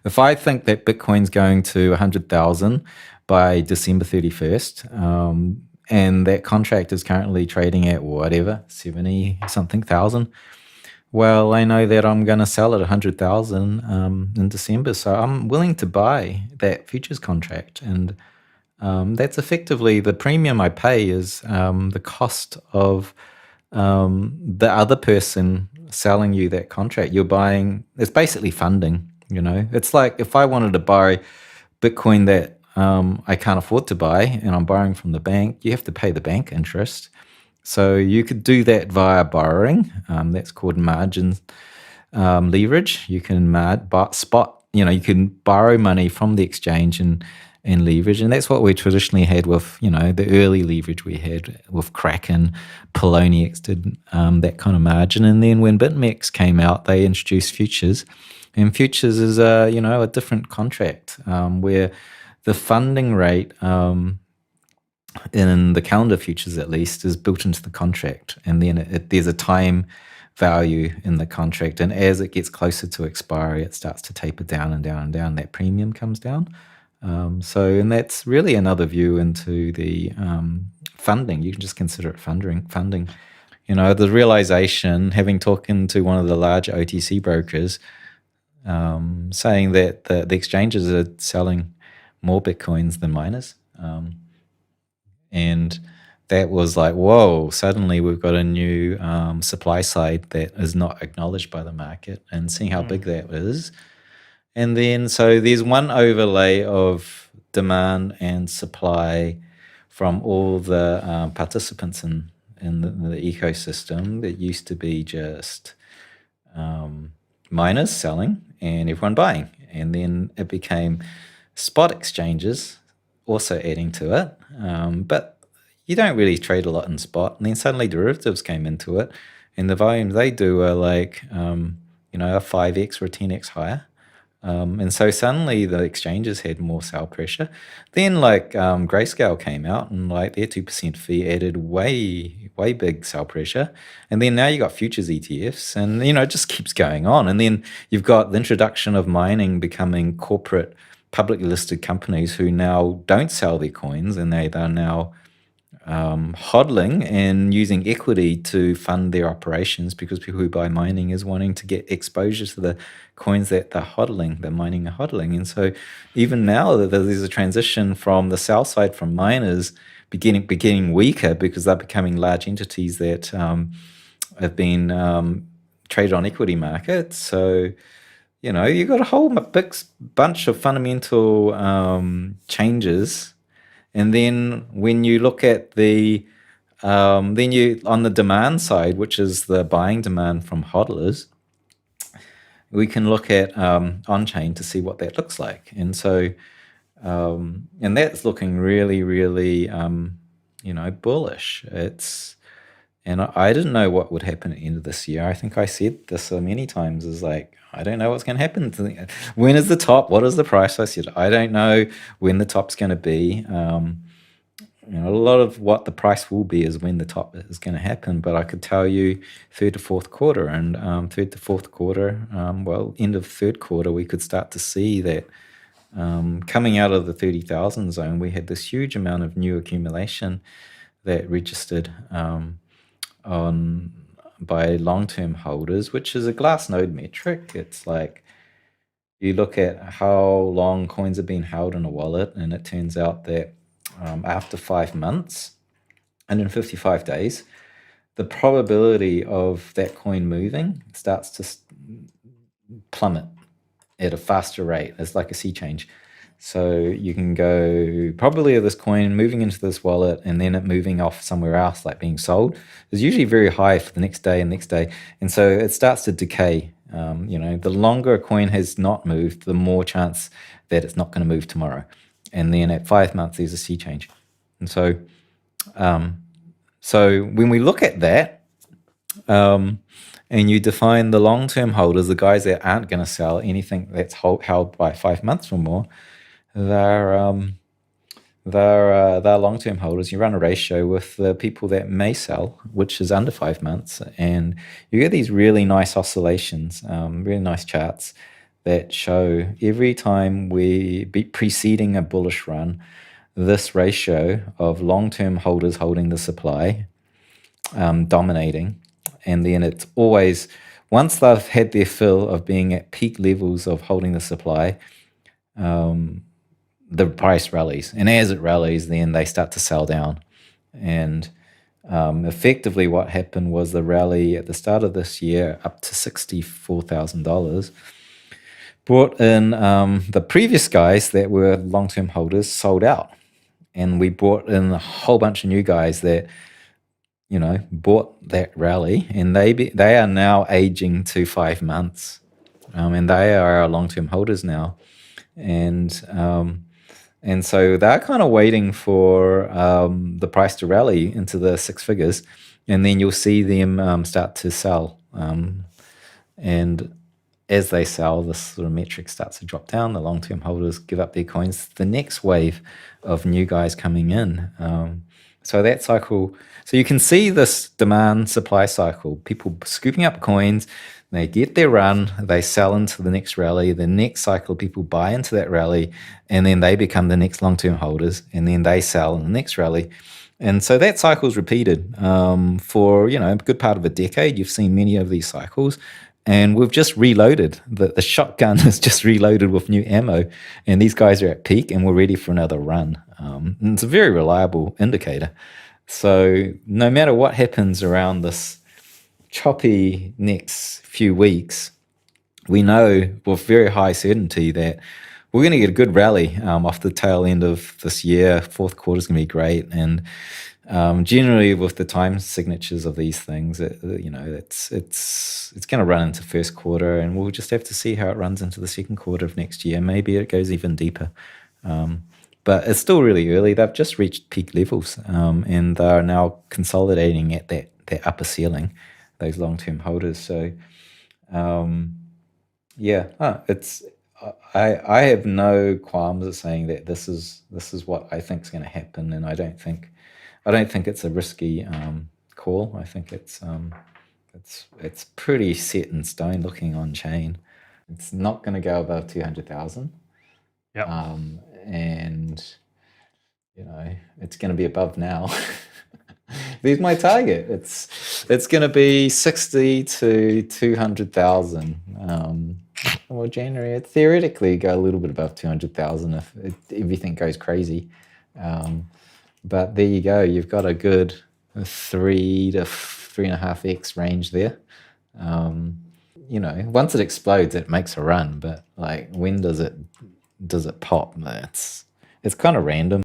If I think that Bitcoin's going to 100,000 by December 31st, and that contract is currently trading at whatever, 70 something thousand, well, I know that I'm going to sell at 100,000 in December. So I'm willing to buy that futures contract. And that's effectively the premium I pay is the cost of the other person selling you that contract. You're buying, it's basically funding, you know. It's like if I wanted to buy Bitcoin that I can't afford to buy and I'm borrowing from the bank, you have to pay the bank interest. So you could do that via borrowing. That's called margin leverage. You can spot, you know, you can borrow money from the exchange and leverage. And that's what we traditionally had with, you know, the early leverage we had with Kraken, Poloniex did that kind of margin. And then when BitMEX came out, they introduced futures. And futures is you know, a different contract where the funding rate in the calendar futures at least is built into the contract, and then there's a time value in the contract, and as it gets closer to expiry it starts to taper down and down and down. That premium comes down. And that's really another view into the funding. You can just consider it funding. You know, the realization, having talking to one of the large OTC brokers, saying that the exchanges are selling more Bitcoins than miners. And that was like, whoa, suddenly we've got a new supply side that is not acknowledged by the market, and seeing how big that is. And then, so there's one overlay of demand and supply from all the participants in the ecosystem that used to be just miners selling and everyone buying. And then it became spot exchanges also adding to it. But you don't really trade a lot in spot. And then suddenly derivatives came into it, and the volumes they do are like, you know, a 5x or a 10x higher. And so suddenly the exchanges had more sell pressure. Then like Grayscale came out, and like their 2% fee added way big sell pressure. And then now you got futures ETFs, and you know, it just keeps going on. And then you've got the introduction of mining becoming corporate publicly listed companies who now don't sell their coins, and they're now hodling and using equity to fund their operations, because people who buy mining is wanting to get exposure to the coins that they're hodling, they're mining and hodling. And so even now there's a transition from the sell side from miners beginning weaker, because they're becoming large entities that have been traded on equity markets. So you know, you've got a whole big bunch of fundamental changes. And then when you look at then you, on the demand side, which is the buying demand from hodlers, we can look at on-chain to see what that looks like. And so, and that's looking really, really, you know, bullish. And I didn't know what would happen at the end of this year. I think I said this so many times, is like, I don't know what's going to happen. When is the top? What is the price? I said, I don't know when the top's going to be. You know, a lot of what the price will be is when the top is going to happen. But I could tell you third to fourth quarter, and third to fourth quarter, well, end of third quarter, we could start to see that coming out of the 30,000 zone, we had this huge amount of new accumulation that registered by long-term holders, which is a Glassnode metric. It's like you look at how long coins have been held in a wallet, and it turns out that after 5 months, 155 days, the probability of that coin moving starts to plummet at a faster rate. It's like a sea change. So you can go probability of this coin moving into this wallet and then it moving off somewhere else, like being sold, is usually very high for the next day and next day. And so it starts to decay. You know, the longer a coin has not moved, the more chance that it's not going to move tomorrow. And then at 5 months, there's a sea change. And so, so when we look at that, and you define the long-term holders, the guys that aren't going to sell anything that's held by 5 months or more, they're long-term holders. You run a ratio with the people that may sell, which is under 5 months, and you get these really nice oscillations, really nice charts that show every time we be preceding a bullish run, this ratio of long-term holders holding the supply, dominating, and then it's always, once they've had their fill of being at peak levels of holding the supply, the price rallies, and as it rallies, then they start to sell down. And effectively what happened was the rally at the start of this year up to $64,000 brought in the previous guys that were long-term holders sold out, and we brought in a whole bunch of new guys that bought that rally, and they are now aging to 5 months, and they are our long-term holders now, and so they're kind of waiting for the price to rally into the six figures, and then you'll see them start to sell, and as they sell, this sort of metric starts to drop down. The long-term holders give up their coins. The next wave of new guys coming in. So that cycle, so you can see this demand supply cycle, people scooping up coins, they get their run, they sell into the next rally, the next cycle people buy into that rally, and then they become the next long-term holders, and then they sell in the next rally. And so that cycle is repeated for a good part of a decade. You've seen many of these cycles, and we've just reloaded. The shotgun is just reloaded with new ammo, and these guys are at peak, and we're ready for another run. And it's a very reliable indicator. So no matter what happens around this choppy next few weeks, we know with very high certainty that we're going to get a good rally off the tail end of this year. Fourth quarter is going to be great, and generally with the time signatures of these things, it's going to run into first quarter, and we'll just have to see how it runs into the second quarter of next year. Maybe it goes even deeper, but it's still really early. They've just reached peak levels, and they're now consolidating at that upper ceiling, those long-term holders. So I have no qualms at saying that this is what I think is going to happen, and I don't think it's a risky call. I think it's pretty set in stone looking on chain. It's not going to go above 200,000. Yep. And it's going to be above now. There's my target. It's going to be 60 to 200,000. Well, January, it theoretically go a little bit above 200,000 if everything goes crazy. But there you go. You've got a good 3 to 3.5x range there. Once it explodes, it makes a run. But like, when does it pop? It's kind of random.